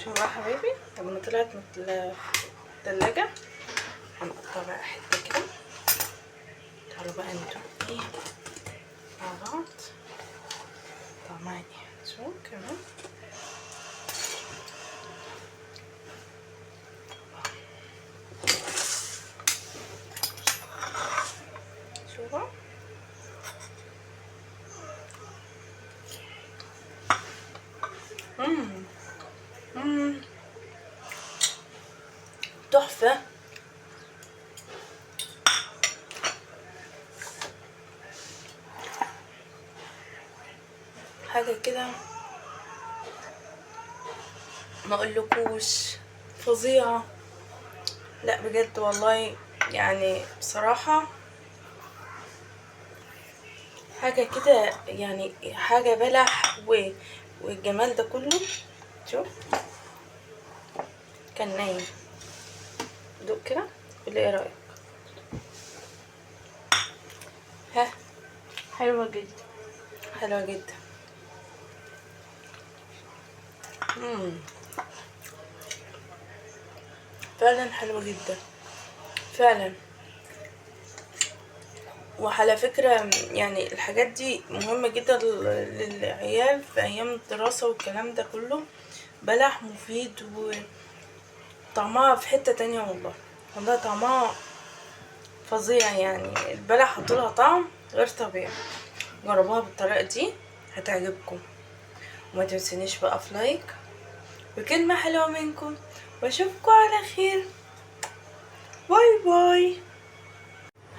شوفوا بقى حبايبي لما طلعت من التلاجة هنقطع بقى حته كده. تعالوا بقى ندوق ايه مع بعض طعمها ايه. شوفوا كمان شوفوا تحفة. حاجة كده ما اقولكوش فظيعة. لا بجد والله يعني بصراحة حاجة كده يعني حاجة بلح والجمال ده كله. شوف كان نايم. دوق كده قولي ايه رأيك. ها حلوة جدا حلوة جدا. فعلا حلوة جدا فعلا. وعلى فكرة يعني الحاجات دي مهمة جدا للعيال في ايام الدراسة والكلام ده كله. بلح مفيد وطعمها في حتة تانية والله. والله طعمها فظيع يعني. البلح حطولها طعم غير طبيعي. جربوها بالطريقة دي هتعجبكم. وما تنسونيش بقى في لايك وكلمة حلوة منكم واشوفكم على خير. باي باي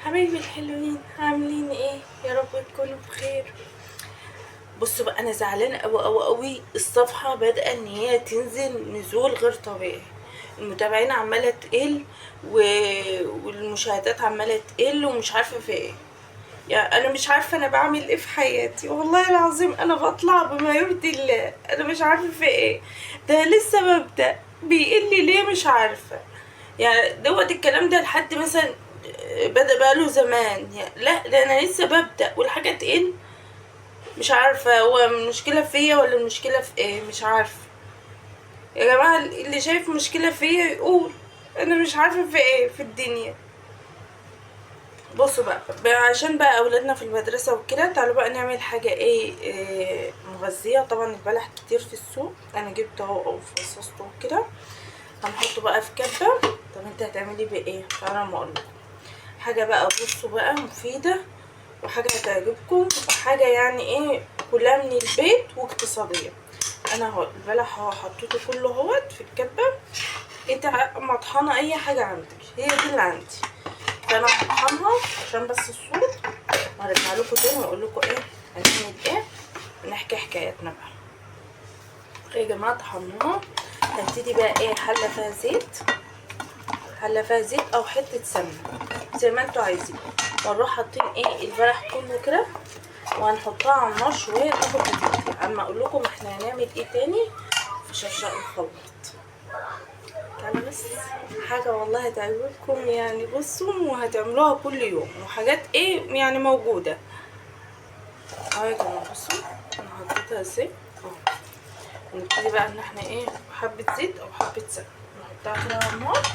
حبايبي الحلوين عاملين ايه؟ يا رب تكونوا بخير. بصوا بقى انا زعلانه قوي قوي قوي. الصفحه بادئه ان هي تنزل نزول غير طبيعي. المتابعين عماله تقل والمشاهدات عماله تقل ومش عارفه في ايه. يعني انا مش عارفه انا بعمل ايه في حياتي والله العظيم. انا بطلع بما يرضي الله. انا مش عارفه في ايه. ده لسه ببدأ بيقل لي ليه مش عارفه. يعني دوت الكلام ده لحد مثلا بدأ بقاله زمان. يعني لا ده انا لسه ببدأ والحاجه تقل. مش عارفه هو المشكله فيا ولا المشكله في ايه. مش عارفه يا جماعه. اللي شايف مشكله فيا يقول. انا مش عارفه في ايه في الدنيا. بصوا بقى عشان بقى اولادنا في المدرسه وكده. تعالوا بقى نعمل حاجه إيه مغذيه. طبعا البلح كتير في السوق. انا جبته اهو او فصصته كده. هنحطه بقى في كبه. طب انت هتعملي بايه؟ تعالوا ما اقولكم حاجه بقى. بصوا بقى مفيده وحاجه هتعجبكم وحاجه يعني ايه كلها من البيت واقتصاديه. انا اهو البلح اهو حطيته كله اهوت في الكبه. انت مطحنه اي حاجه عندك. هي دي اللي عندي. فانا هطحنها عشان بس الصوت. وهرجع لكم تاني واقول لكم ايه هنعمل ايه ونحكي حكاياتنا بقى. يا جماعه طحناها. هنبتدي بقى ايه حله فيها زيت. حله فيها زيت او حته سمنه زي ما انتوا عايزين. ونروح حاطين ايه البلح كله كده. وهنحطها على النار شويه تاخد وتدي. اما اقول لكم احنا هنعمل ايه تاني في شفشق الخلاط. تعالوا بس حاجه والله هتعجبكم يعني. بصوا وهتعملوها كل يوم وحاجات ايه يعني موجوده اهو يا جماعه. بصوا انا حطيتها ازاي اهو. نبتدي بقى ان احنا ايه حبه زيت او حبه سمنه نحطها كده على النار.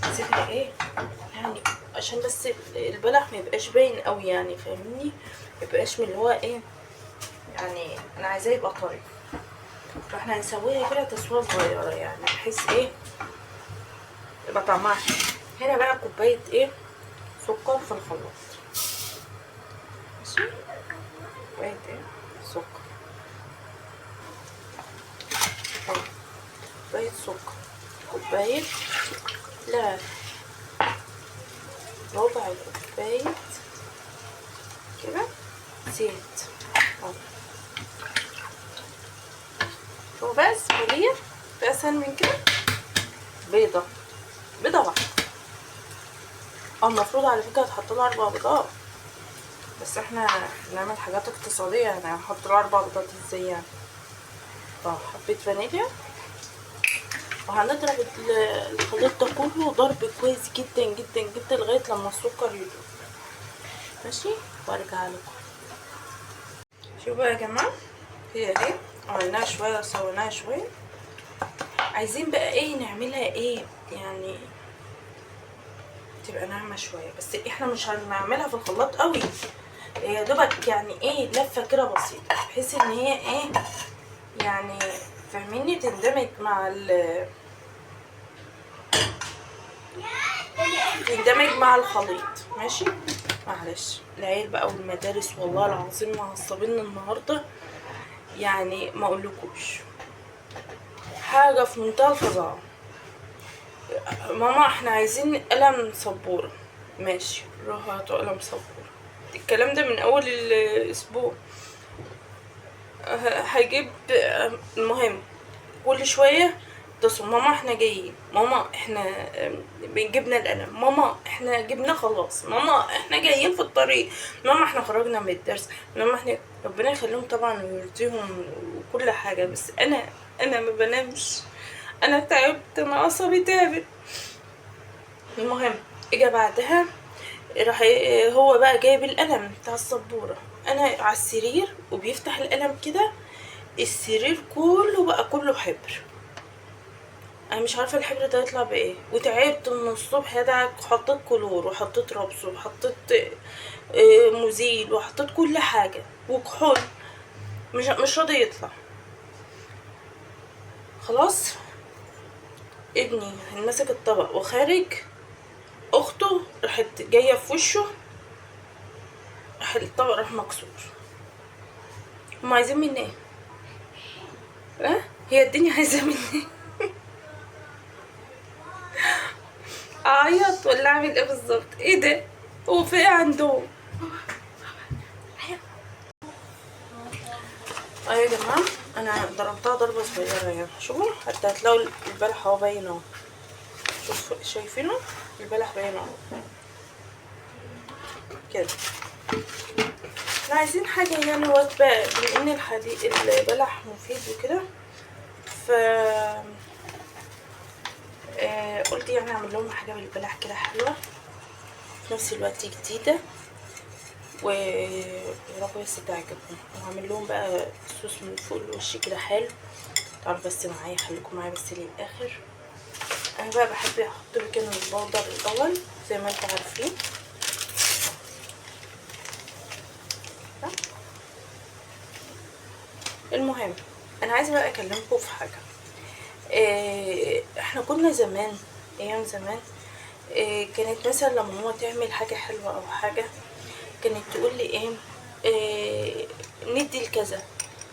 نسيبها ايه يعني عشان بس البلح ما يبقاش باين قوي يعني فاهمني. ما يبقاش من اللي هو ايه يعني انا عايزاه يبقى طري. فاحنا هنسويها كده تسويه صغيره يعني بحيث ايه يبقى طعمها حلو. هنا بقى كوبايه ايه سكر في الخلاط. ماشي كوبايه ايه سكر. كوبايه سكر. كوبايه لا ربع كوبايه كده زيت اهو. وبس وليه في اسهل من كده. بيضه واحده. المفروض على فكره تحط له 4 بيضات. بس احنا بنعمل حاجات اقتصاديه يعني هنحط له 4 بيضات ازاي يعني. حبيت فانيليا. وهنضرب الخليط ده كله ضرب كويس جدا جدا جدا لغايه لما السكر يدوب. ماشي وارجع لكم. شوفوا بقى يا جماعه هي اهي عملناها شويه وسويناها شويه. عايزين بقى ايه نعملها ايه يعني تبقى ناعمة شوية، بس احنا مش هنعملها في الخلاط قوي، يا دوبك يعني ايه لفة كده بسيطة بحيث ان هي ايه يعني فاهميني تندمج مع تندمج مع الخليط. ماشي معلش العيال بقى والمدارس والله العظيم معصبين النهارده، يعني ما اقولكوش حاجه في منتهى الفظاعه. ماما احنا عايزين قلم سبوره، ماشي روحوا هاتوا قلم سبوره. الكلام ده من اول الاسبوع. هجيب المهم كل شويه اتصلوا ماما احنا جايين، ماما احنا جبنا القلم، ماما احنا جبناه خلاص، ماما احنا جايين في الطريق، ماما احنا خرجنا من الدرس، ماما احنا ربنا يخليهم طبعا ويرضيهم وكل حاجه، بس انا ما بنامش، انا تعبت، انا اعصابي تعبت. المهم اجا بعدها راح هو بقى جايب القلم بتاع السبوره، انا على السرير وبيفتح القلم كده، السرير كله بقى كله حبر، انا مش عارفه الحبر ده يطلع بايه، وتعبت من الصبح ده، حطيت كلور وحطيت رابس وحطيت مزيل وحطيت كل حاجه وكحول، مش راضي يطلع. خلاص ابني ماسك الطبق وخارج، اخته راحت جايه في وشه، راح الطبق راح مكسور. هما عايزين مني ايه؟ ها هي الدنيا عايزه مني ايه؟ اعيط ولا اعمل ايه بالظبط؟ ايه ده؟ هو في ايه عندهم؟ يا جماعه انا ضربتها ضربه صغيره يعني، شوفوا حتى هتلاقوا البلح اهو باين اهو، شوفوا شايفينه البلح باين اهو كده. احنا عايزين حاجه يعني وجبه بما ان البلح مفيد وكده، ف قلت يعني اعمل لهم حاجه بالبلح كده حلوه في نفس الوقت جديده، ويا رب بس تعجبهم. وهعمل لهم بقى صوص من فوق الوش كده حلو. تعالوا بس معايا، خليكم معايا بس للاخر. انا بقى بحب احط بيكنج باودر الاول زي ما انتم عارفين. المهم انا عايزه بقى اكلمكم في حاجه. احنا كنا زمان، ايام زمان، كانت مثلا لما ماما تعمل حاجه حلوه او حاجه كانت تقول لي ايه، ندي لكذا،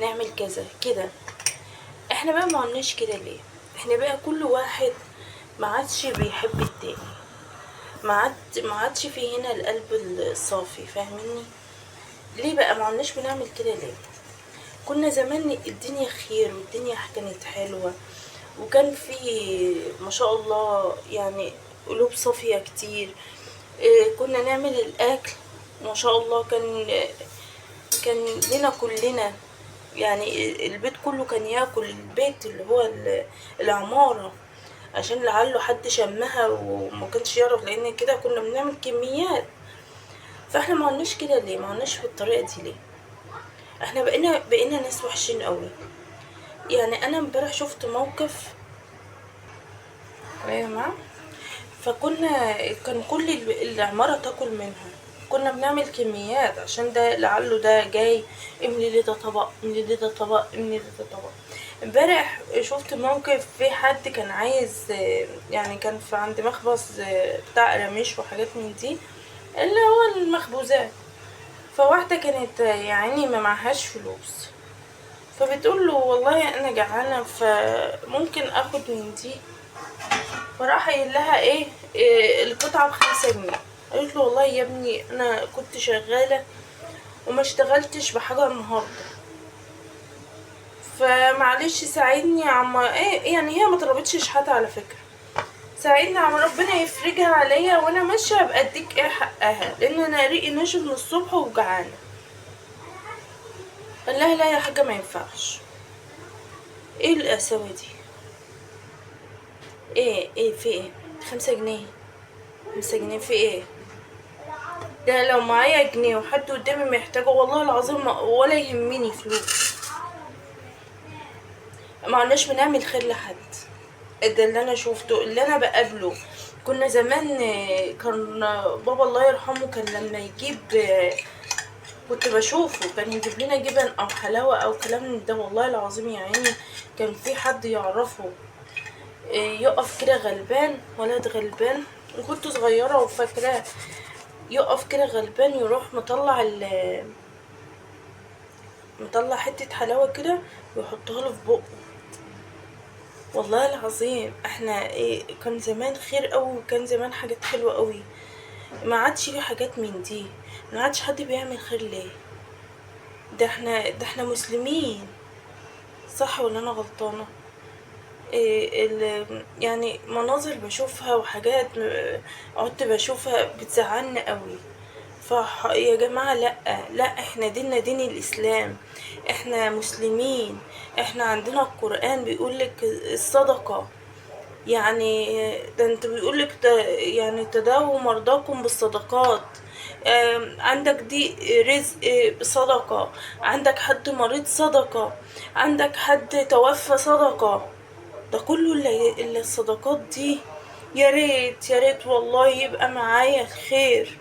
نعمل كذا كده. احنا بقى ما عملناش كده ليه؟ احنا بقى كل واحد ما عادش بيحب التاني، ما عادش في هنا القلب الصافي، فاهميني؟ ليه بقى ما عملناش بنعمل كده ليه؟ كنا زمان الدنيا خير والدنيا كانت حلوة، وكان في ما شاء الله يعني قلوب صافية كتير. كنا نعمل الأكل ما شاء الله، كان لنا كلنا، يعني البيت كله كان ياكل، البيت اللي هو العمارة، عشان لعله حد شمها وما كانش يعرف، لان كده كنا بنعمل كميات. فاحنا ما عملناش كده ليه؟ ما عملناش بالطريقة دي ليه؟ احنا بقينا ناس وحشين قوي. يعني انا امبارح شفت موقف يا جماعه، كان كل العماره تاكل منها، كنا بنعمل كميات عشان ده لعله ده جاي، املي لي ده طبق، املي لي ده طبق، املي لي ده طبق. امبارح شفت موقف في حد كان عايز، يعني كان في عند مخبز بتاع قراميش وحاجات من دي اللي هو المخبوزات، فواحده كانت يعني ما معهاش فلوس، فبتقول له والله انا جعانه فممكن اخد من دي، فراح قايل لها إيه القطعه ب5 جنيه. قالت له والله يا ابني انا كنت شغاله وما اشتغلتش بحاجه النهارده، فمعلش ساعدني يا عم، ايه يعني هي ما طلبتش شحاته على فكره، ساعدني يا عم ربنا يفرجها عليا وانا ماشيه ابقى اديك ايه حقها، لان انا ريقي ناشف من الصبح وجعانه. قال لها لا يا حاجه ما ينفعش. ايه القساوه دي؟ ايه في ايه؟ 5 جنيه، 5 جنيه في ايه؟ ده لو معايا جنيه وحد قدامي محتاجه والله العظيم ولا يهمني فلوس. ما عدناش بنعمل خير لحد، ده اللي انا شوفته، اللي انا بقابله. كنا زمان كان بابا الله يرحمه كان لما يجيب كنت بشوفه كان يجيب لنا جبن او حلاوة او كلام من ده، والله العظيم يا عيني كان في حد يعرفه يقف كده غلبان، ولد غلبان، وكنت صغيرة وفاكراه، يقف كده غلبان يروح مطلع حتة حلاوة كده ويحطها له في بقه. والله العظيم احنا كان زمان خير قوي، وكان زمان حاجات حلوة قوي. ما عادش في حاجات من دي، ما عادش حد بيعمل خير ليه؟ ده احنا مسلمين، صح ولا انا غلطانة؟ يعني مناظر بشوفها وحاجات قعدت بشوفها بتزعلني قوي. يا جماعة لا، احنا ديننا دين الاسلام، احنا مسلمين، احنا عندنا القرآن بيقولك الصدقة، يعني ده انت بيقولك يعني تداووا مرضاكم بالصدقات. عندك دي رزق صدقة، عندك حد مريض صدقة، عندك حد توفى صدقة، ده كله اللي الصدقات دي. يا ريت يا ريت والله يبقى معايا الخير،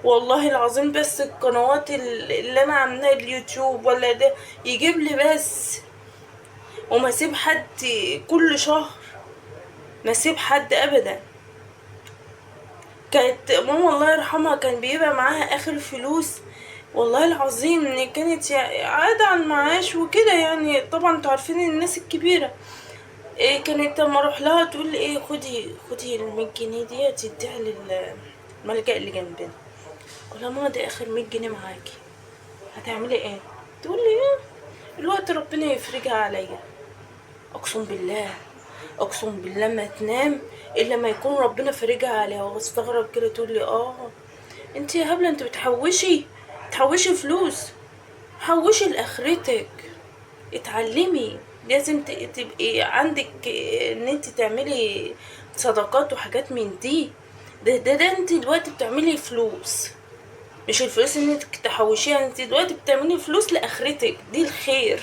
والله العظيم، بس القنوات اللي انا عاملاها اليوتيوب ولا ده يجيب لي بس، وما اسيب حد كل شهر، ما اسيب حد ابدا. كانت ماما الله يرحمها كان بيبقى معاها اخر فلوس، والله العظيم ان كانت عادة على المعاش وكده، يعني طبعا انتوا عارفين الناس الكبيرة. كانت لما اروح لها تقول لي خدي ال100 جنيه دي اديها للملجأ اللي جنبنا. اقول لها ماما دي اخر 100 جنيه معاكي، هتعملي ايه؟ تقول لي الوقت ربنا يفرجها عليا. اقسم بالله، اقسم بالله ما تنام الا ما يكون ربنا فرجها عليها. واستغرب كده تقول لي انت يا هبله انت تحوشي فلوس، حوشي لاخرتك، اتعلمي، لازم تبقي عندك ان انت تعملي صدقات وحاجات من دي. ده انت دلوقتي بتعملي فلوس، مش الفلوس ان انت تحوشيها، انت دلوقتي بتعملي فلوس لاخرتك، دي الخير.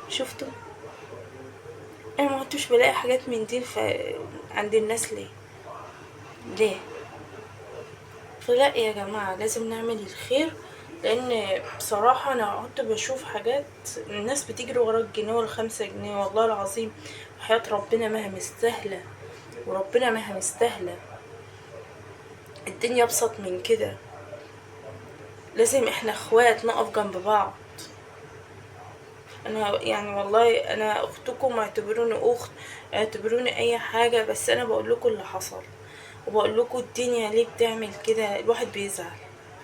شفتوا؟ انا ما كنتش بلاقي حاجات من دي عند الناس ليه؟ فلا يا جماعة لازم نعمل الخير، لان بصراحة انا كنت بشوف حاجات الناس بتجري ورا الجنيه وال5 جنيه، والله العظيم حياة ربنا مها مستاهلة، وربنا مها مستاهلة، الدنيا ابسط من كده. لازم احنا اخوات نقف جنب بعض. انا يعني والله انا اختكم، اعتبروني اخت، اعتبروني اي حاجة، بس انا بقول لكم اللي حصل، وبقول لكم الدنيا ليه بتعمل كده. الواحد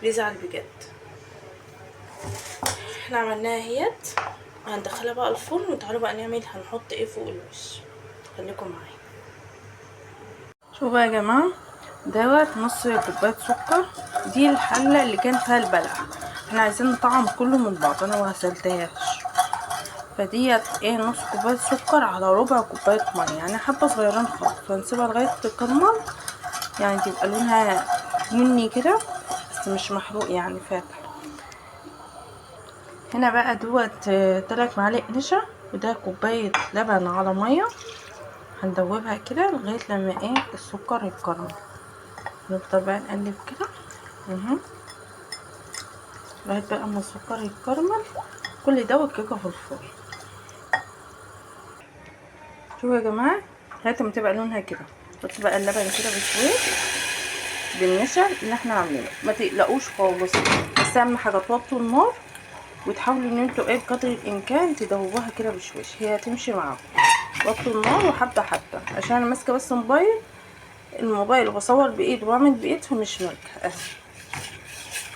بيزعل بجد. احنا عملناها اهيت، هندخلها بقى الفرن، وتعالوا بقى نعمل هنحط ايه فوق الوش. خليكم معايا. شوفوا بقى يا جماعه، دوت نص كوبايه سكر، دي الحله اللي كان فيها البلح، احنا عايزين نطعم كله من بعض، انا مغسلتهاش، فديت نص كوبايه سكر على ربع كوبايه ميه، يعني حبه صغيرين خالص، وهنسيبها لغايه تكرمل، يعني تبقى لونها بني كده بس مش محروق، يعني فاتح. هنا بقى دوت 3 معالق نشا، وده كوبايه لبن على ميه، هندوبها كده لغايه لما السكر يتكرمل. نفضل بقى نقلب كده لغايه بقى اما السكر يتكرمل. كل ده والكيكه في الفرن. شوفوا يا جماعه، لغايه ما تبقى لونها كده، بصوا بقى اللبن كده بشويه بالنشا اللي احنا عاملينه، ما تقلقوش خالص، بس اهم حاجه توطوا النار، وتحاولوا ان انتوا بقدر الامكان تدوبوها كده بشويش، هي هتمشي معاكم. وطوا النار وحبه حبه، عشان انا ماسكه بس الموبايل وبصور بايد وبعمل بايد، فمش ماسكه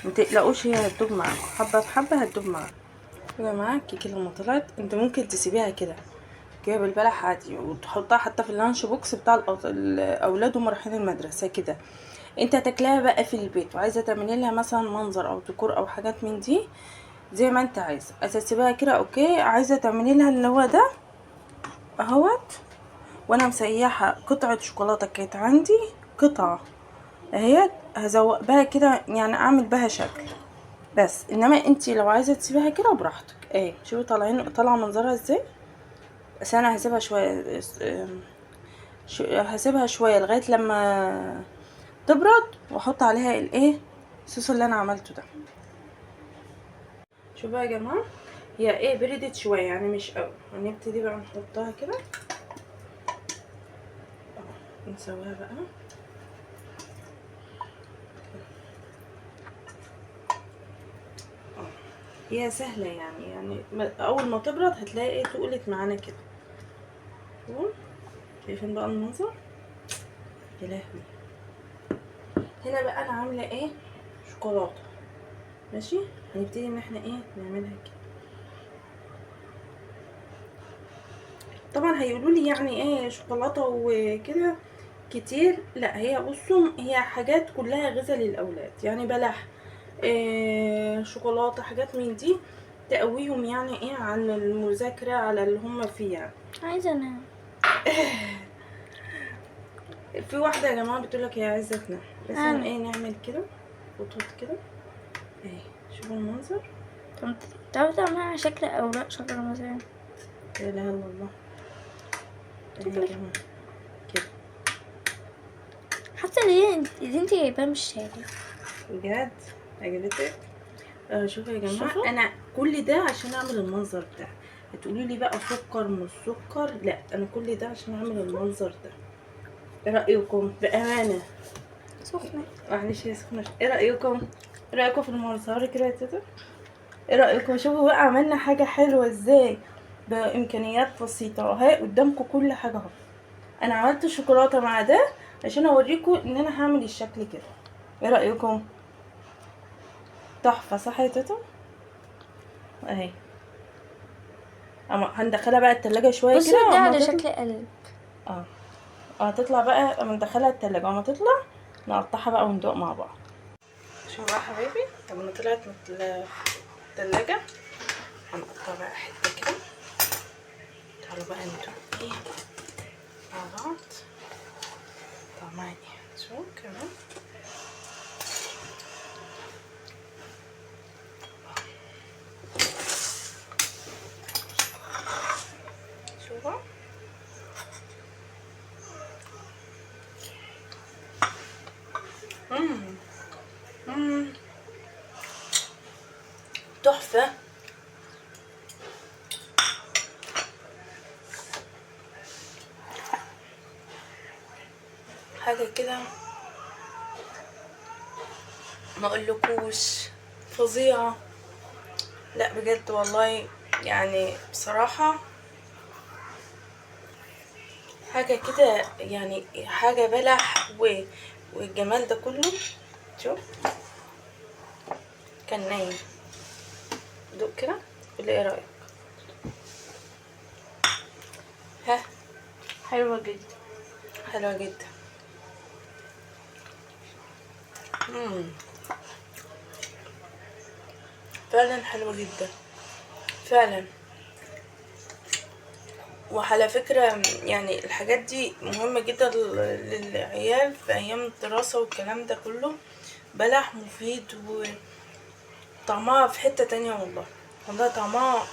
متقلقوش، هي هتدوب معاكم حبه بحبه، هتدوب معاكم. يا جماعه الكيكه لما طلعت، انت ممكن تسيبيها كده بالبلح عادي، وتحطها حتى في اللانش بوكس بتاع الاولاد وهم رايحين المدرسه كده. انت هتاكلها بقى في البيت، وعايزه تعملي لها مثلا منظر او ديكور او حاجات من دي زي ما انت عايزه، تسيبها كده اوكي. عايزه تعملي لها اللي هو ده اهوت، وانا مسيحه قطعه شوكولاته كانت عندي قطعه اهيت، هزوق بها كده، يعني اعمل بها شكل بس. انما انتي لو عايزه تسيبيها كده براحتك. شوفي طالعه منظرها ازاي بس انا هسيبها شويه، هسيبها شويه لغايه لما تبرد واحط عليها الايه الصوص اللي انا عملته ده. شوفوا يا جماعه هي ايه بردت شويه يعني مش قوي، هنبتدي بقى نحطها كده نسويها بقى. هي سهله يعني اول ما تبرد هتلاقي ايه تقلت معانا كده. شايفين بقى المنظر؟ يا لهوي. هنا بقى انا عامله ايه شوكولاته. ماشي، هنبتدي ان احنا ايه نعملها كده. طبعا هيقولوا لي يعني ايه شوكولاته وكده كتير، لا هي بصوا هي حاجات كلها غذاء للاولاد، يعني بلح إيه شوكولاته حاجات من دي تقويهم يعني ايه عن المذاكره على اللي هم فيه يعني. عايزه انام. في واحده يا جماعه بتقولك هي عايزه تنام، لازم ايه نعمل كده خطوط كده اهي. شوفوا المنظر. طب تعرفي تعملها على شكل اوراق شجر مثلا؟ لا اله الا الله. اهي يا جماعه كده. حاسه ان انتي جايباها مش شارع. بجد عجبتك؟ شوفوا يا جماعه شوفوا. انا كل ده عشان اعمل المنظر ده. هتقولي لي بقى سكر مش سكر، لا انا كل ده عشان اعمل المنظر ده. ايه رايكم بامانه؟ سخنه. معلش هي سخنه. ايه رايكم؟ ايه رايكم في المنظر كده يا تيتا؟ ايه رايكم؟ شوفوا بقى عملنا حاجه حلوه ازاي بامكانيات بسيطه اهي قدامكم كل حاجه اهو. انا عملت شوكولاته مع ده عشان اوريكم ان انا هعمل الشكل كده. ايه رايكم؟ تحفه صح يا تيتا؟ اهي. اما هندخلها بقى التلاجة شويه بصي كده ده واما على تطلع. شكل قلب. اه هتطلع بقى اما ندخلها التلاجة واما تطلع نقطعها بقى وندوق مع بعض. شوفوا بقى يا حبايبي لما طلعت من التلاجة هنقطع بقى حته كده. تعالوا بقى ندوق ايه مع بعض طعمها ايه. شوفوا كمان شوفوا. تحفة. حاجة كده ما اقولكوش فظيعة. لا بجد والله يعني بصراحة حاجة كده يعني حاجة بلح والجمال ده كله. شوف كان نايم. دوق كده قولي ايه رأيك. ها حلوه جدا. حلوة جدا. فعلا حلوة جدا فعلا. وعلى فكرة يعني الحاجات دي مهمة جدا للعيال في ايام الدراسة والكلام ده كله. بلح مفيد وطعمها في حتة تانية والله. والله طعمها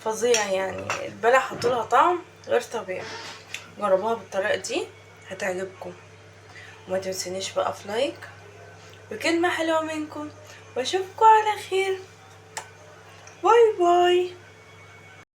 فظيع يعني البلح حطولها طعم غير طبيعي. جربوها بالطريقة دي هتعجبكم. وما تنسونيش بقى في لايك وكلمة حلوة منكم واشوفكم على خير. باي باي.